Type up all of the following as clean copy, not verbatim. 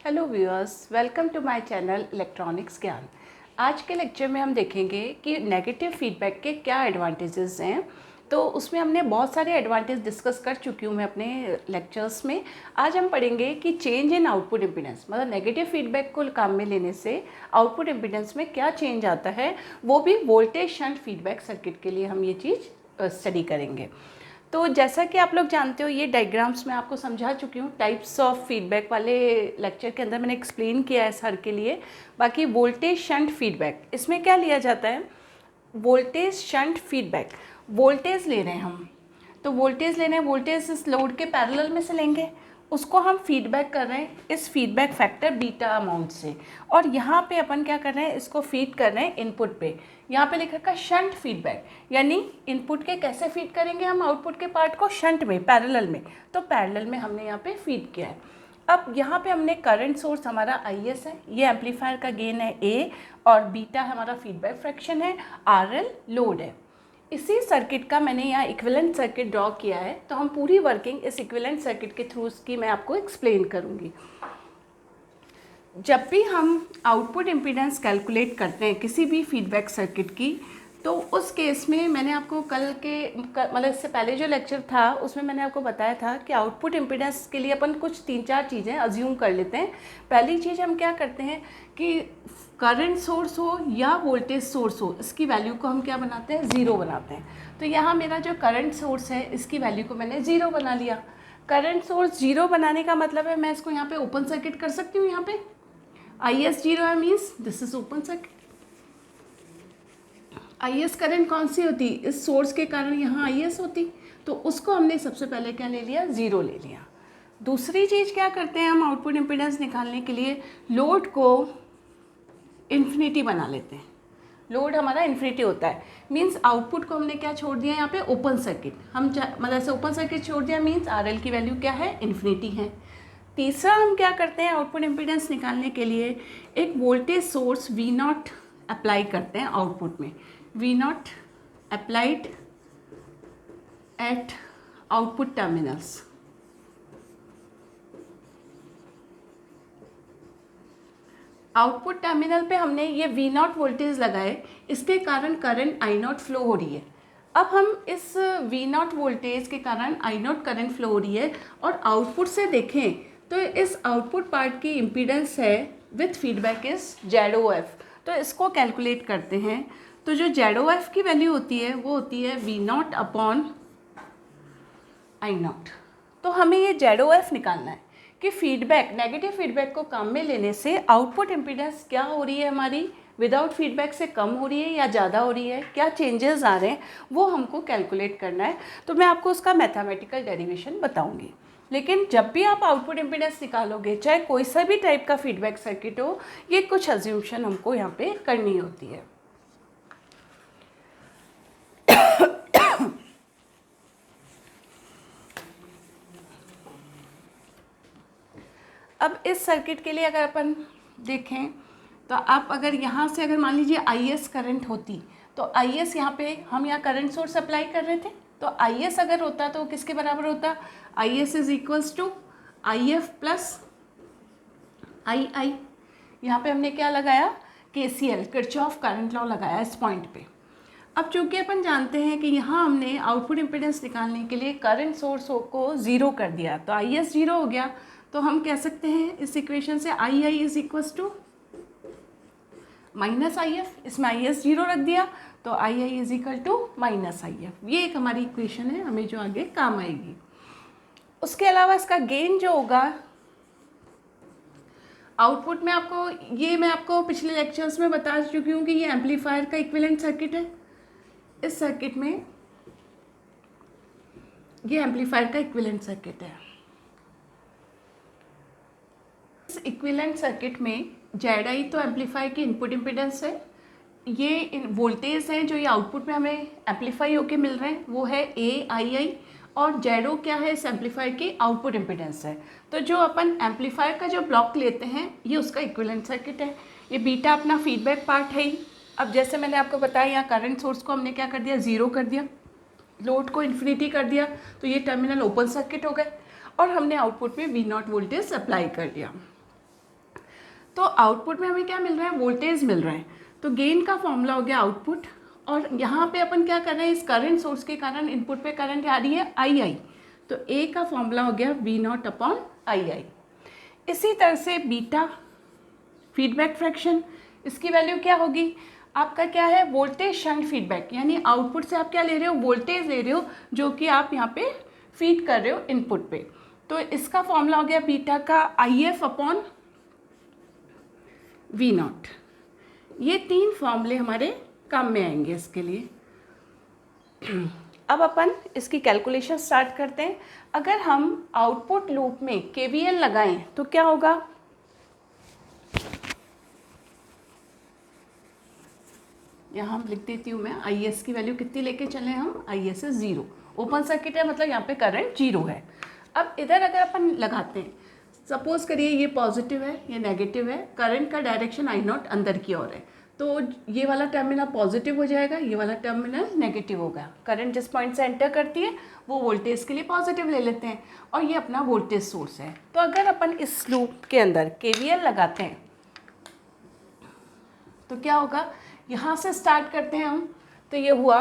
Hello viewers, welcome to my channel electronics ज्ञान। आज के लेक्चर में हम देखेंगे कि नेगेटिव फीडबैक के क्या एडवांटेजेस हैं। तो उसमें हमने बहुत सारे एडवांटेज डिस्कस कर चुकी हूँ मैं अपने लेक्चर्स में। आज हम पढ़ेंगे कि चेंज इन आउटपुट इम्पीडेंस, मतलब नेगेटिव फीडबैक को काम में लेने से आउटपुट इम्पीडेंस में क्या चेंज आता है, वो भी वोल्टेज शंट फीडबैक सर्किट के लिए हम ये चीज़ स्टडी करेंगे। तो जैसा कि आप लोग जानते हो, ये डायग्राम्स मैं आपको समझा चुकी हूँ। टाइप्स ऑफ फीडबैक वाले लेक्चर के अंदर मैंने एक्सप्लेन किया है सर के लिए। बाकी वोल्टेज शंट फीडबैक, इसमें क्या लिया जाता है, वोल्टेज शंट फीडबैक, वोल्टेज ले रहे हैं हम, तो वोल्टेज ले रहे हैं, वोल्टेज इस लोड के पैरेलल में से लेंगे, उसको हम फीडबैक कर रहे हैं इस फीडबैक फैक्टर बीटा अमाउंट से, और यहाँ पे अपन क्या कर रहे हैं, इसको फीड कर रहे हैं इनपुट पे। यहाँ पे लिखा है शंट फीडबैक, यानी इनपुट के कैसे फीड करेंगे हम आउटपुट के पार्ट को, शंट में, पैरेलल में। तो पैरेलल में हमने यहाँ पे फीड किया है। अब यहाँ पे हमने करंट सोर्स हमारा IS है, ये एम्पलीफायर का गेन है A, और बीटा हमारा फीडबैक फ्रैक्शन है, RL लोड है। इसी सर्किट का मैंने यहाँ इक्विवेलेंट सर्किट ड्रॉ किया है, तो हम पूरी वर्किंग इस इक्विवेलेंट सर्किट के थ्रू की मैं आपको एक्सप्लेन करूँगी। जब भी हम आउटपुट इम्पीडेंस कैलकुलेट करते हैं किसी भी फीडबैक सर्किट की, तो उस केस में मैंने आपको मतलब इससे पहले जो लेक्चर था उसमें मैंने आपको बताया था कि आउटपुट इम्पीडेंस के लिए अपन कुछ 3-4 चीज़ें अज्यूम कर लेते हैं। पहली चीज़ हम क्या करते हैं कि करंट सोर्स हो या वोल्टेज सोर्स हो, इसकी वैल्यू को हम क्या बनाते हैं, ज़ीरो बनाते हैं। तो यहाँ मेरा जो करंट सोर्स है, इसकी वैल्यू को मैंने ज़ीरो बना लिया। करंट सोर्स ज़ीरो बनाने का मतलब है मैं इसको यहाँ पे ओपन सर्किट कर सकती हूँ। यहाँ पे IS जीरो है, means this is open circuit. IS current कौन सी होती, इस सोर्स के कारण यहाँ IS होती, तो उसको हमने सबसे पहले क्या ले लिया, ज़ीरो ले लिया। दूसरी चीज़ क्या करते हैं हम आउटपुट इम्पीडेंस निकालने के लिए, लोड को इन्फिनिटी बना लेते हैं। लोड हमारा इन्फिनिटी होता है, मीन्स आउटपुट को हमने क्या छोड़ दिया यहाँ पे, ओपन सर्किट। हम मतलब ऐसे ओपन सर्किट छोड़ दिया, मीन्स RL की वैल्यू क्या है, इन्फिनिटी है। तीसरा हम क्या करते हैं आउटपुट इम्पीडेंस निकालने के लिए, एक वोल्टेज सोर्स V0 अप्लाई करते हैं आउटपुट में। V0 applied at output terminals. Output terminal पे हमने ये V0 वोल्टेज लगाए, इसके कारण करंट I0 फ्लो हो रही है। अब हम इस V0 वोल्टेज के कारण I0 करंट फ्लो हो रही है, और आउटपुट से देखें तो इस आउटपुट पार्ट की इम्पीडेंस है विथ फीडबैक इज ZOF। तो इसको कैलकुलेट करते हैं, तो जो ZOF की वैल्यू होती है वो होती है V0 अपॉन I0। तो हमें ये ZOF निकालना है कि फीडबैक, नेगेटिव फीडबैक को काम में लेने से आउटपुट इम्पीडेंस क्या हो रही है हमारी, विदाउट फीडबैक से कम हो रही है या ज़्यादा हो रही है, क्या चेंजेस आ रहे हैं, वो हमको कैलकुलेट करना है। तो मैं आपको उसका मैथमेटिकल डेरिवेशन बताऊंगी। लेकिन जब भी आप आउटपुट इम्पीडेंस निकालोगे, चाहे कोई सा भी टाइप का फीडबैक सर्किट हो, ये कुछ अज्यूम्शन हमको यहाँ पे करनी होती है। अब इस सर्किट के लिए अगर अपन देखें, तो आप अगर यहाँ से अगर मान लीजिए IS करंट होती, तो IS यहाँ पे हम यहाँ करंट सोर्स अप्लाई कर रहे थे, तो IS अगर होता तो किसके बराबर होता, IS is equals to IF plus II। यहाँ पे हमने क्या लगाया, KCL, किरचॉफ करंट लॉ लगाया इस पॉइंट पे। अब चूंकि अपन जानते हैं कि यहाँ हमने आउटपुट इम्पीडेंस निकालने के लिए करंट सोर्स को ज़ीरो कर दिया, तो IS ज़ीरो हो गया, तो हम कह सकते हैं इस इक्वेशन से II is equals to minus IF, इसमें IS जीरो रख दिया, तो II is equal to minus IF। ये एक हमारी इक्वेशन है, हमें जो आगे काम आएगी। उसके अलावा इसका गेन जो होगा आउटपुट में, मैं आपको पिछले लेक्चर्स में बता चुकी हूँ कि ये एम्पलीफायर का इक्विवेलेंट सर्किट है। इस सर्किट में ये एम्पलीफायर का इक्विवेलेंट सर्किट है। इस इक्विवेलेंट सर्किट में ZI तो एम्पलीफायर की इनपुट इम्पीडेंस है, ये वोल्टेज हैं जो ये आउटपुट में हमें एम्पलीफाई होके मिल रहे हैं, वो है AII, और ZO क्या है, इस एम्पलीफायर की आउटपुट इम्पीडेंस है। तो जो अपन एम्पलीफायर का जो ब्लॉक लेते हैं, ये उसका इक्विवेलेंट सर्किट है। ये बीटा अपना फीडबैक पार्ट है ही। अब जैसे मैंने आपको बताया, यहाँ करंट सोर्स को हमने क्या कर दिया, ज़ीरो कर दिया, लोड को इन्फिनिटी कर दिया, तो ये टर्मिनल ओपन सर्किट हो गए, और हमने आउटपुट में V0 वोल्टेज अप्लाई कर दिया। तो आउटपुट में हमें क्या मिल रहा है, वोल्टेज मिल रहा है। तो गेन का फॉर्मूला हो गया आउटपुट, और यहाँ पे अपन क्या कर रहे हैं, इस करंट सोर्स के कारण इनपुट पे करंट आ रही है आई। तो ए का फॉर्मूला हो गया V0 अपॉन आई। इसी तरह से बीटा फीडबैक फ्रैक्शन, इसकी वैल्यू क्या होगी, आपका क्या है, वोल्टेज शंट फीडबैक, यानी आउटपुट से आप क्या ले रहे हो, वोल्टेज ले रहे हो जो कि आप यहाँ पे फीड कर रहे हो इनपुट पे। तो इसका फॉर्मूला हो गया बीटा का IF अपॉन V0। ये 3 फॉर्मूले हमारे काम में आएंगे इसके लिए। अब अपन इसकी कैलकुलेशन स्टार्ट करते हैं। अगर हम आउटपुट लूप में KVL लगाएं तो क्या होगा, यहाँ हम लिख देती हूँ मैं, IS की वैल्यू कितनी लेके चले हम, IS है 0, ओपन सर्किट है मतलब यहाँ पे करंट 0 है। अब इधर अगर अपन लगाते हैं, सपोज करिए ये पॉजिटिव है, ये नेगेटिव है, करंट का डायरेक्शन I0 अंदर की ओर है, तो ये वाला टर्मिनल पॉजिटिव हो जाएगा, ये वाला टर्मिनल नेगेटिव होगा। करंट जिस पॉइंट से एंटर करती है वो वोल्टेज के लिए पॉजिटिव ले लेते हैं, और ये अपना वोल्टेज सोर्स है। तो अगर अपन इस लूप के अंदर KVL लगाते हैं तो क्या होगा, यहाँ से स्टार्ट करते हैं हम, तो ये हुआ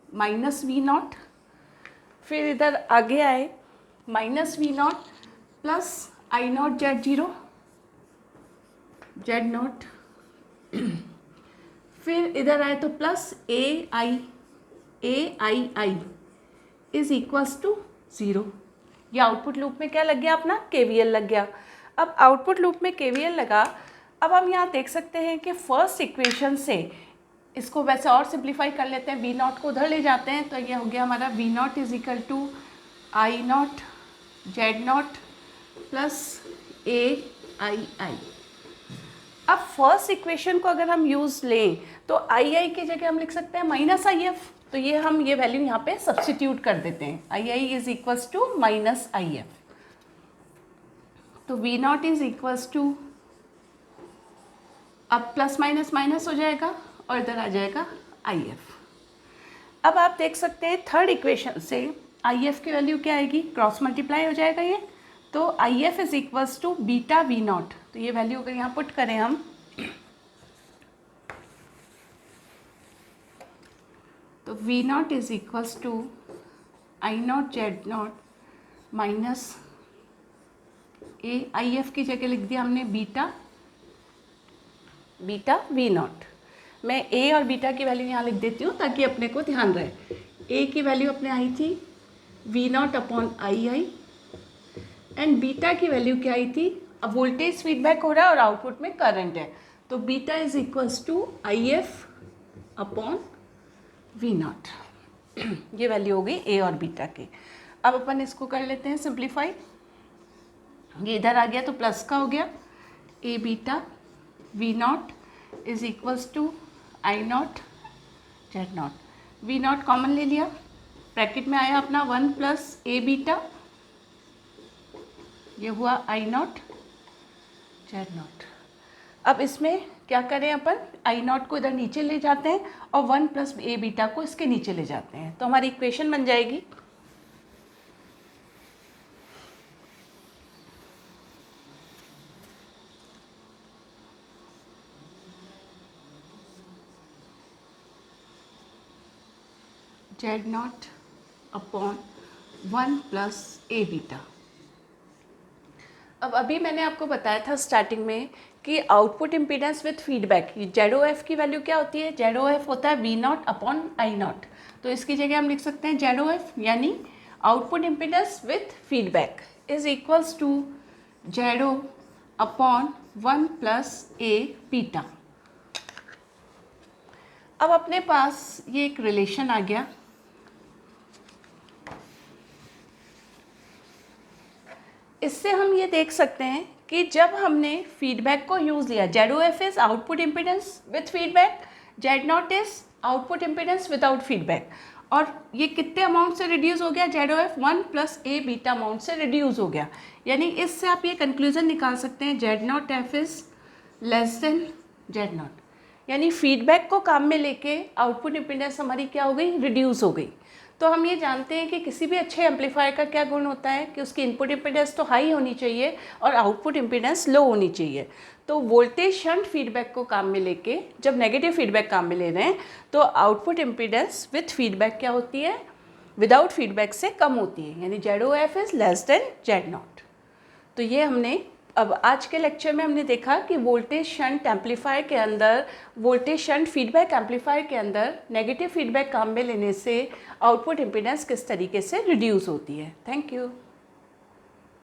-V0, फिर इधर आगे आए -V0 प्लस I0 Z0 फिर इधर आए तो plus AI is equals to 0। ये आउटपुट लूप में क्या लग गया, अपना KVL लग गया। अब आउटपुट लूप में KVL लगा, अब हम यहाँ देख सकते हैं कि फर्स्ट इक्वेशन से इसको वैसे और सिंप्लीफाई कर लेते हैं, V0 को उधर ले जाते हैं, तो ये हो गया हमारा V0 is equal to I0 Z0 plus AI। अब फर्स्ट इक्वेशन को अगर हम यूज़ लें तो आई की जगह हम लिख सकते हैं -IF, तो ये हम ये वैल्यू यहाँ पे सब्स्टिट्यूट कर देते हैं, I is equals to -IF। तो V0 इज इक्वल्स टू, अब प्लस माइनस माइनस हो जाएगा और इधर आ जाएगा IF। अब आप देख सकते हैं थर्ड इक्वेशन से IF की वैल्यू क्या आएगी, क्रॉस मल्टीप्लाई हो जाएगा ये, तो IF is equals to beta V0। तो ये वैल्यू अगर यहाँ पुट करें हम, तो V0 is equals to I0 Z0 minus IF की जगह लिख दिया हमने बीटा V0। मैं A और बीटा की वैल्यू यहाँ लिख देती हूँ ताकि अपने को ध्यान रहे। A की वैल्यू अपने आई थी V0 upon I, and beta की वैल्यू क्या आई थी, अब वोल्टेज फीडबैक हो रहा है और आउटपुट में करंट है, तो beta is equals to IF upon V0। ये वैल्यू हो गई A और बीटा की। अब अपन इसको कर लेते हैं सिंप्लीफाई, ये इधर आ गया तो प्लस का हो गया, A beta V0 is equals to I0 Z0। V0 common ले लिया, ब्रैकेट में आया अपना 1 प्लस A बीटा, ये हुआ I0 Z0। अब इसमें क्या करें अपन, I0 को इधर नीचे ले जाते हैं और 1 प्लस A बीटा को इसके नीचे ले जाते हैं, तो हमारी इक्वेशन बन जाएगी Z0 upon 1 plus A beta. अब अभी मैंने आपको बताया था स्टार्टिंग में कि output impedance with feedback, ZOF की वैल्यू क्या होती है, ZOF होता है V0 अपॉन I0। तो इसकी जगह हम लिख सकते हैं ZOF यानी output impedance with feedback is equals to ZO upon 1 plus A beta. अब अपने पास ये एक रिलेशन आ गया, इससे हम ये देख सकते हैं कि जब हमने फीडबैक को यूज़ लिया, ZOF is output impedance with feedback, Z0 is output impedance without feedback, और ये कितने अमाउंट से रिड्यूस हो गया, ZOF 1 plus A beta amount से रिड्यूस हो गया। यानी इससे आप ये कंक्लूजन निकाल सकते हैं Z0F is less than Z0, यानी फीडबैक को काम में लेके आउटपुट इम्पीडेंस हमारी क्या हो गई, रिड्यूस हो गई। तो हम ये जानते हैं कि किसी भी अच्छे एम्पलीफायर का क्या गुण होता है कि उसकी इनपुट इम्पीडेंस तो हाई होनी चाहिए और आउटपुट इम्पीडेंस लो होनी चाहिए। तो वोल्टेज शंट फीडबैक को काम में लेके जब नेगेटिव फीडबैक काम में ले रहे हैं तो आउटपुट इम्पीडेंस विथ फीडबैक क्या होती है, विदाउट फीडबैक से कम होती है, यानी ZOF is less than Z0। तो ये हमने अब आज के लेक्चर में हमने देखा कि वोल्टेज शंट एम्पलीफायर के अंदर, वोल्टेज शंट फीडबैक एम्पलीफायर के अंदर नेगेटिव फीडबैक काम में लेने से आउटपुट इम्पीडेंस किस तरीके से रिड्यूस होती है। Thank you.